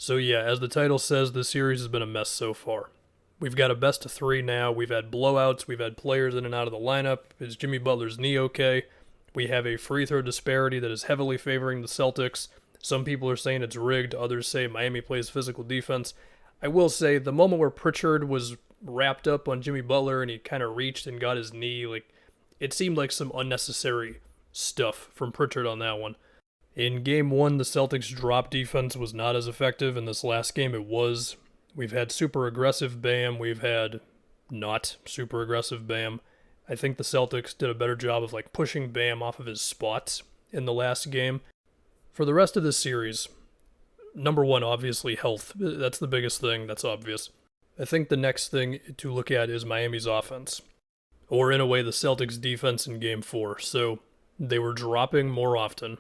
So yeah, as the title says, this series has been a mess so far. We've got a best of three now. We've had blowouts. We've had players in and out of the lineup. Is Jimmy Butler's knee okay? We have a free throw disparity that is heavily favoring the Celtics. Some people are saying it's rigged. Others say Miami plays physical defense. I will say the moment where Pritchard was wrapped up on Jimmy Butler and he kind of reached and got his knee, it seemed like some unnecessary stuff from Pritchard on that one. In game one, the Celtics' drop defense was not as effective. In this last game, it was. We've had super aggressive Bam. We've had not super aggressive Bam. I think the Celtics did a better job of pushing Bam off of his spots in the last game. For the rest of this series, number one, obviously health. That's the biggest thing. That's obvious. I think the next thing to look at is Miami's offense. Or in a way, the Celtics' defense in game four. So they were dropping more often,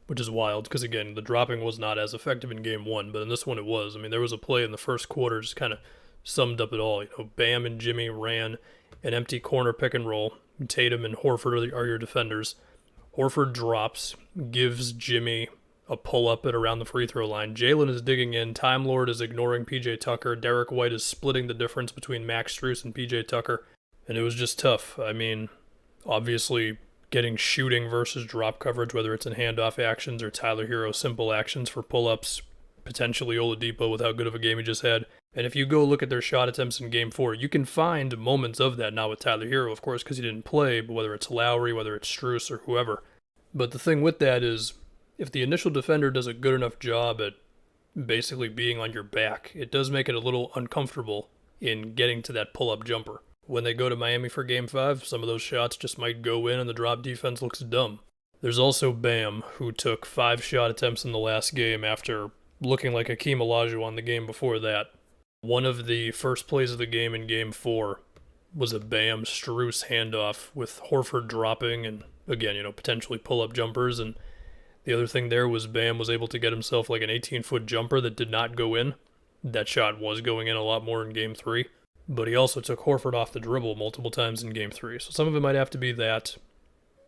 which is wild because, again, the dropping was not as effective in game one, but in this one it was. I mean, there was a play in the first quarter just kind of summed up it all. Bam and Jimmy ran an empty corner pick and roll. Tatum and Horford are your defenders. Horford drops, gives Jimmy a pull-up at around the free throw line. Jalen is digging in. Time Lord is ignoring P.J. Tucker. Derek White is splitting the difference between Max Strus and P.J. Tucker. And it was just tough. I mean, obviously getting shooting versus drop coverage, whether it's in handoff actions or Tyler Hero simple actions for pull-ups, potentially Oladipo with how good of a game he just had. And if you go look at their shot attempts in game four, you can find moments of that, not with Tyler Hero, of course, because he didn't play, but whether it's Lowry, whether it's Strus or whoever. But the thing with that is, if the initial defender does a good enough job at basically being on your back, it does make it a little uncomfortable in getting to that pull-up jumper. When they go to Miami for Game 5, some of those shots just might go in and the drop defense looks dumb. There's also Bam, who took 5 shot attempts in the last game after looking like Hakeem Olajuwon the game before that. One of the first plays of the game in Game 4 was a Bam Strus handoff with Horford dropping and, again, potentially pull-up jumpers. And the other thing there was Bam was able to get himself an 18-foot jumper that did not go in. That shot was going in a lot more in Game 3. But he also took Horford off the dribble multiple times in Game 3. So some of it might have to be that.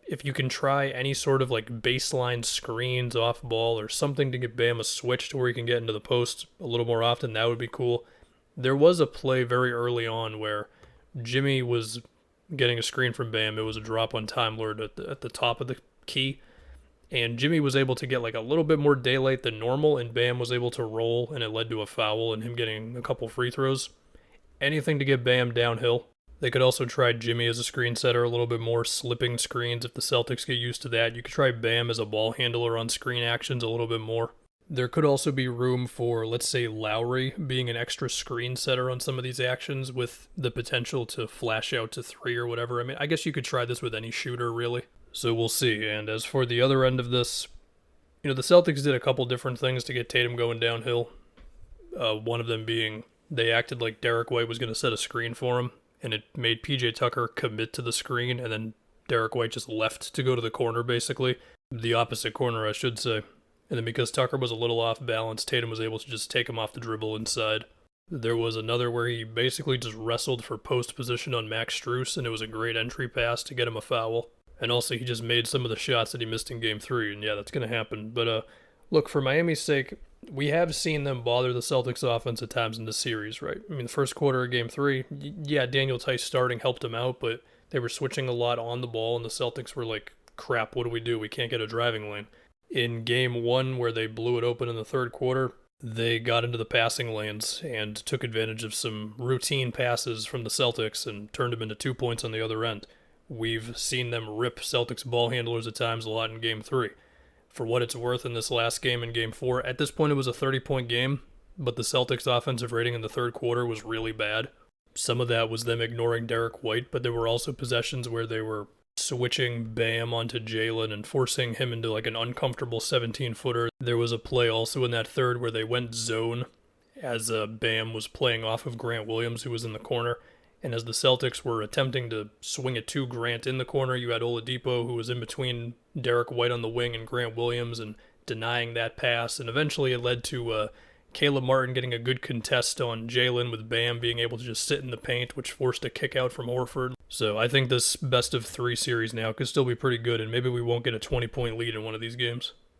If you can try any sort of baseline screens off ball or something to get Bam a switch to where he can get into the post a little more often, that would be cool. There was a play very early on where Jimmy was getting a screen from Bam. It was a drop on Time Lord at the top of the key. And Jimmy was able to get a little bit more daylight than normal, and Bam was able to roll, and it led to a foul and him getting a couple free throws. Anything to get Bam downhill. They could also try Jimmy as a screen setter a little bit more, slipping screens if the Celtics get used to that. You could try Bam as a ball handler on screen actions a little bit more. There could also be room for, let's say, Lowry being an extra screen setter on some of these actions with the potential to flash out to 3 or whatever. I mean, I guess you could try this with any shooter, really. So we'll see. And as for the other end of this, the Celtics did a couple different things to get Tatum going downhill. One of them being they acted like Derek White was going to set a screen for him, and it made P.J. Tucker commit to the screen, and then Derek White just left to go to the corner, basically. The opposite corner, I should say. And then because Tucker was a little off balance, Tatum was able to just take him off the dribble inside. There was another where he basically just wrestled for post position on Max Strus, and it was a great entry pass to get him a foul. And also he just made some of the shots that he missed in Game 3, and yeah, that's going to happen. But look, for Miami's sake, we have seen them bother the Celtics offense at times in this series, right? I mean, the first quarter of Game 3, yeah, Daniel Tice starting helped him out, but they were switching a lot on the ball, and the Celtics were like, crap, what do? We can't get a driving lane. In Game 1, where they blew it open in the third quarter, they got into the passing lanes and took advantage of some routine passes from the Celtics and turned them into 2 points on the other end. We've seen them rip Celtics ball handlers at times a lot in Game 3. For what it's worth, in this last game in Game 4, at this point it was a 30-point game, but the Celtics' offensive rating in the third quarter was really bad. Some of that was them ignoring Derek White, but there were also possessions where they were switching Bam onto Jalen and forcing him into an uncomfortable 17-footer. There was a play also in that third where they went zone as Bam was playing off of Grant Williams, who was in the corner. And as the Celtics were attempting to swing it to Grant in the corner, you had Oladipo, who was in between Derek White on the wing and Grant Williams, and denying that pass. And eventually it led to Caleb Martin getting a good contest on Jalen, with Bam being able to just sit in the paint, which forced a kick out from Horford. So I think this best of 3 series now could still be pretty good, and maybe we won't get a 20-point lead in one of these games.